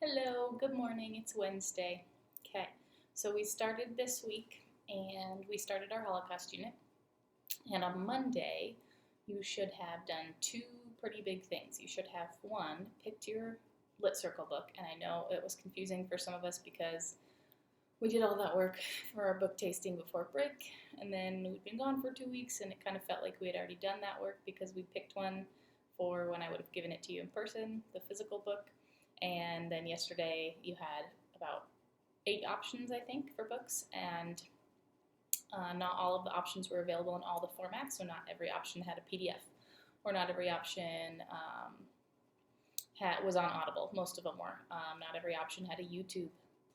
Hello, good morning. It's Wednesday. Okay, so we started this week and we started our Holocaust unit. And on Monday, you should have done two pretty big things. You should have one, picked your Lit Circle book. And I know it was confusing for some of us because we did all that work for our book tasting before break. And then we'd been gone for 2 weeks and it kind of felt like we had already done that work because we picked one for when I would have given it to you in person, the physical book. And then yesterday you had about 8 options, I think, for books, and not all of the options were available in all the formats, so not every option had a PDF, or not every option was on Audible. Most of them were. Not every option had a YouTube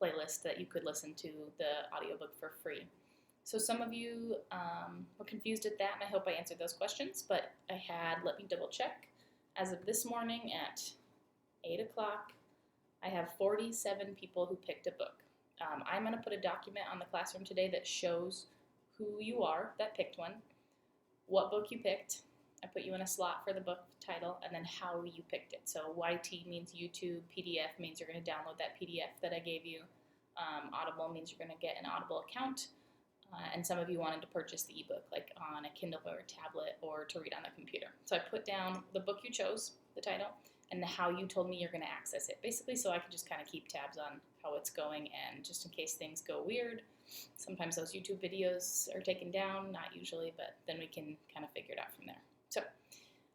playlist that you could listen to the audiobook for free. So some of you were confused at that, and I hope I answered those questions, but let me double check, as of this morning at 8 o'clock, I have 47 people who picked a book. I'm going to put a document on the classroom today that shows who you are that picked one, what book you picked. I put you in a slot for the book title, and then how you picked it. So YT means YouTube, PDF means you're going to download that PDF that I gave you, Audible means you're going to get an Audible account, and some of you wanted to purchase the ebook, like on a Kindle or a tablet or to read on the computer. So I put down the book you chose, the title, and how you told me you're going to access it, basically so I can just kind of keep tabs on how it's going, and just in case things go weird. Sometimes those YouTube videos are taken down, not usually, but then we can kind of figure it out from there. So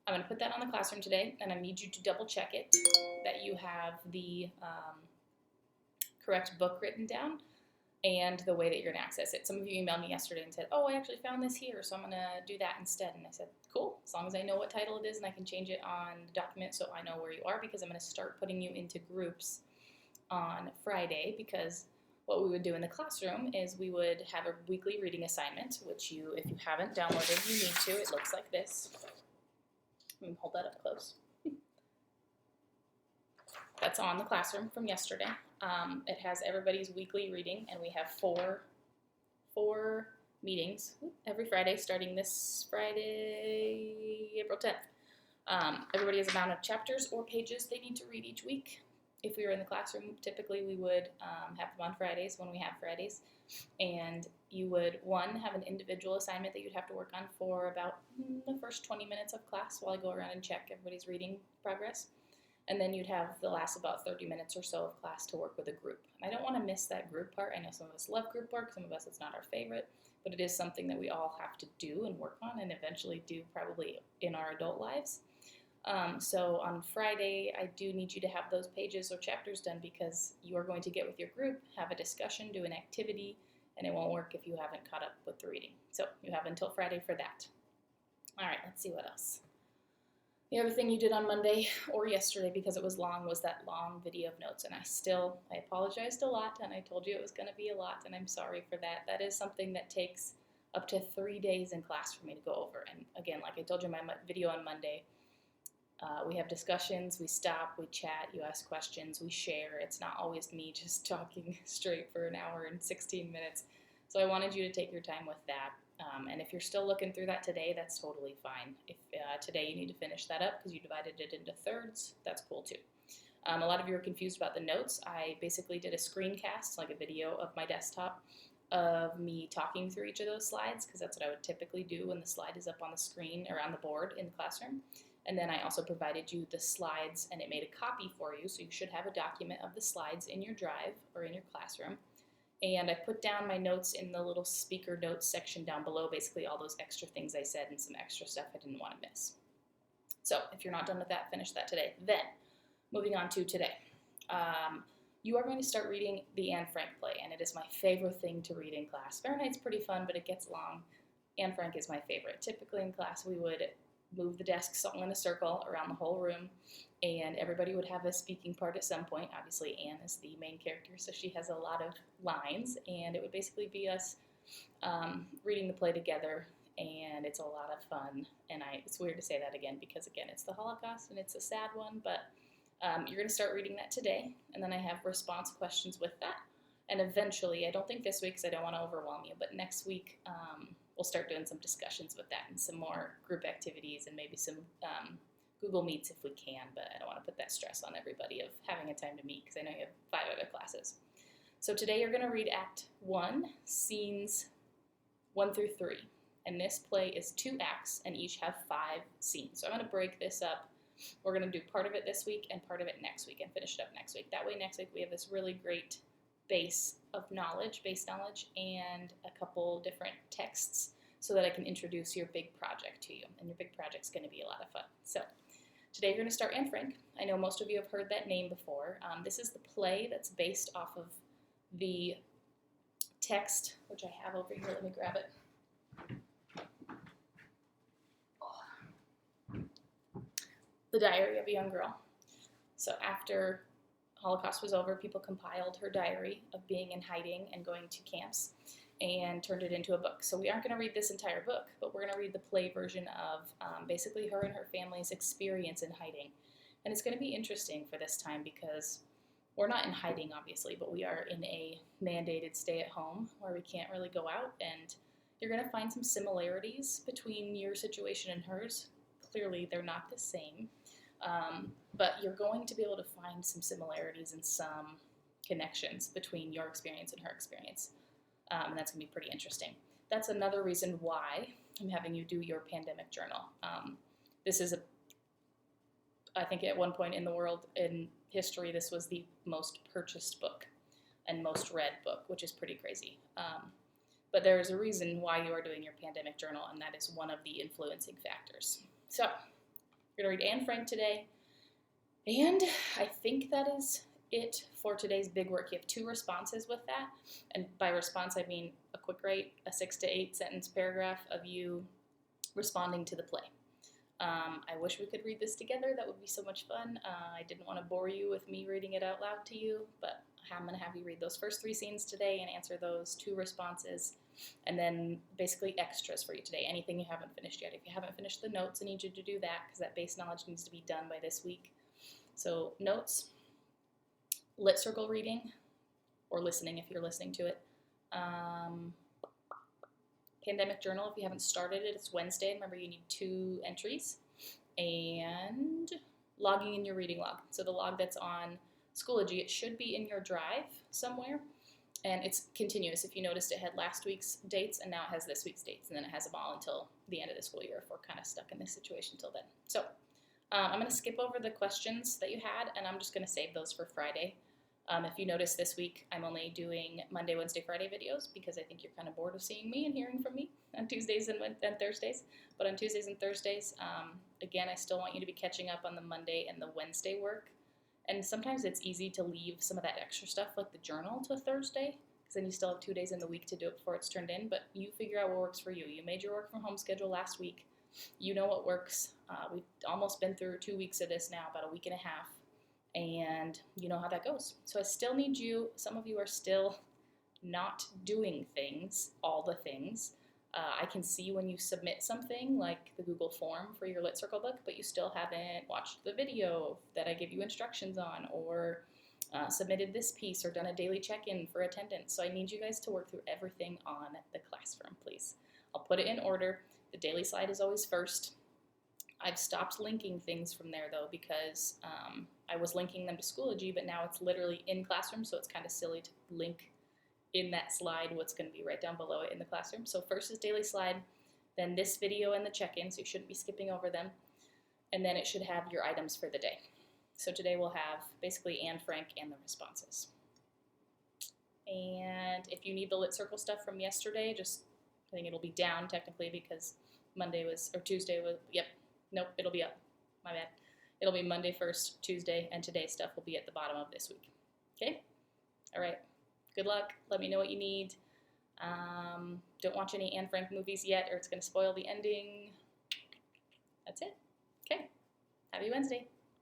I'm going to put that on the classroom today, and I need you to double check it, that you have the correct book written down and the way that you're going to access it. Some of you emailed me yesterday and said, oh, I actually found this here, so I'm going to do that instead. And I said, cool, as long as I know what title it is and I can change it on the document so I know where you are, because I'm going to start putting you into groups on Friday, because what we would do in the classroom is we would have a weekly reading assignment, which you, if you haven't downloaded, you need to. It looks like this. Let me hold that up close. That's on the classroom from yesterday. It has everybody's weekly reading, and we have four meetings every Friday, starting this Friday, April 10th. Everybody has a amount of chapters or pages they need to read each week. If we were in the classroom, typically we would have them on Fridays when we have Fridays. And you would, one, have an individual assignment that you'd have to work on for about the first 20 minutes of class while I go around and check everybody's reading progress. And then you'd have the last about 30 minutes or so of class to work with a group. And I don't want to miss that group part. I know some of us love group work, some of us it's not our favorite, but it is something that we all have to do and work on and eventually do probably in our adult lives. So on Friday, I do need you to have those pages or chapters done, because you are going to get with your group, have a discussion, do an activity, and it won't work if you haven't caught up with the reading. So you have until Friday for that. All right, let's see what else. The other thing you did on Monday or yesterday, because it was long, was that long video of notes. And I apologized a lot, and I told you it was going to be a lot, and I'm sorry for that. That is something that takes up to 3 days in class for me to go over. And again, like I told you in my video on Monday, we have discussions, we stop, we chat, you ask questions, we share. It's not always me just talking straight for an hour and 16 minutes. So I wanted you to take your time with that. And if you're still looking through that today, that's totally fine. If today you need to finish that up because you divided it into thirds, that's cool too. A lot of you are confused about the notes. I basically did a screencast, like a video of my desktop, of me talking through each of those slides, because that's what I would typically do when the slide is up on the screen or on the board in the classroom. And then I also provided you the slides, and it made a copy for you, so you should have a document of the slides in your drive or in your classroom. And I put down my notes in the little speaker notes section down below, basically all those extra things I said and some extra stuff I didn't want to miss. So if you're not done with that, finish that today. Then, moving on to today. You are going to start reading the Anne Frank play, and it is my favorite thing to read in class. Fahrenheit's pretty fun, but it gets long. Anne Frank is my favorite. Typically in class, we would move the desks all in a circle around the whole room, and everybody would have a speaking part at some point. Obviously, Anne is the main character, so she has a lot of lines, and it would basically be us reading the play together, and it's a lot of fun. And it's weird to say that again, because again, it's the Holocaust, and it's a sad one, but you're going to start reading that today, and then I have response questions with that. And eventually, I don't think this week because I don't want to overwhelm you, but next week we'll start doing some discussions with that and some more group activities and maybe some Google Meets if we can, but I don't want to put that stress on everybody of having a time to meet because I know you have 5 other classes. So today you're going to read Act 1, Scenes 1 through 3. And this play is 2 acts and each have 5 scenes. So I'm going to break this up. We're going to do part of it this week and part of it next week and finish it up next week. That way next week we have this really great base knowledge, and a couple different texts so that I can introduce your big project to you. And your big project's going to be a lot of fun. So today you're going to start Anne Frank. I know most of you have heard that name before. This is the play that's based off of the text, which I have over here. Let me grab it. The Diary of a Young Girl. So after Holocaust was over, people compiled her diary of being in hiding and going to camps and turned it into a book. So we aren't going to read this entire book, but we're going to read the play version of basically her and her family's experience in hiding. And it's going to be interesting for this time because we're not in hiding, obviously, but we are in a mandated stay-at-home where we can't really go out, and you're going to find some similarities between your situation and hers. Clearly, they're not the same, but you're going to be able to find some similarities and some connections between your experience and her experience, and that's going to be pretty interesting. That's another reason why I'm having you do your pandemic journal. This is I think at one point in the world, in history, this was the most purchased book and most read book, which is pretty crazy. But there is a reason why you are doing your pandemic journal, and that is one of the influencing factors. So, we're going to read Anne Frank today, and I think that is it for today's big work. You have 2 responses with that, and by response I mean a quick write, a 6 to 8 sentence paragraph of you responding to the play. I wish we could read this together. That would be so much fun. I didn't want to bore you with me reading it out loud to you, but I'm going to have you read those first 3 scenes today and answer those 2 responses, and then basically extras for you today, anything you haven't finished yet. If you haven't finished the notes, I need you to do that because that base knowledge needs to be done by this week. So notes, lit circle reading, or listening if you're listening to it. Pandemic journal, if you haven't started it, it's Wednesday. Remember, you need 2 entries. And logging in your reading log. So the log that's on Schoology, it should be in your drive somewhere. And it's continuous. If you noticed, it had last week's dates, and now it has this week's dates. And then it has them all until the end of the school year if we're kind of stuck in this situation till then. So I'm going to skip over the questions that you had, and I'm just going to save those for Friday. If you notice this week, I'm only doing Monday, Wednesday, Friday videos because I think you're kind of bored of seeing me and hearing from me on Tuesdays and Thursdays. But on Tuesdays and Thursdays, again, I still want you to be catching up on the Monday and the Wednesday work. And sometimes it's easy to leave some of that extra stuff, like the journal, to Thursday, because then you still have 2 days in the week to do it before it's turned in. But you figure out what works for you. You made your work from home schedule last week. You know what works. We've almost been through 2 weeks of this now, about a week and a half. And you know how that goes. So I still need you. Some of you are still not doing things, all the things. I can see when you submit something like the Google form for your Lit Circle book, but you still haven't watched the video that I give you instructions on, or submitted this piece, or done a daily check-in for attendance. So I need you guys to work through everything on the classroom, please. I'll put it in order. The daily slide is always first. I've stopped linking things from there, though, because I was linking them to Schoology, but now it's literally in Classroom, so it's kind of silly to link in that slide what's going to be right down below it in the Classroom. So first is daily slide, then this video and the check-in, so you shouldn't be skipping over them, and then it should have your items for the day. So today we'll have basically Anne Frank and the responses. And if you need the Lit Circle stuff from yesterday, I think it'll be down technically because Tuesday was, nope, it'll be up. My bad. It'll be Monday first, Tuesday, and today's stuff will be at the bottom of this week. Okay? All right. Good luck. Let me know what you need. Don't watch any Anne Frank movies yet, or it's going to spoil the ending. That's it. Okay. Happy Wednesday.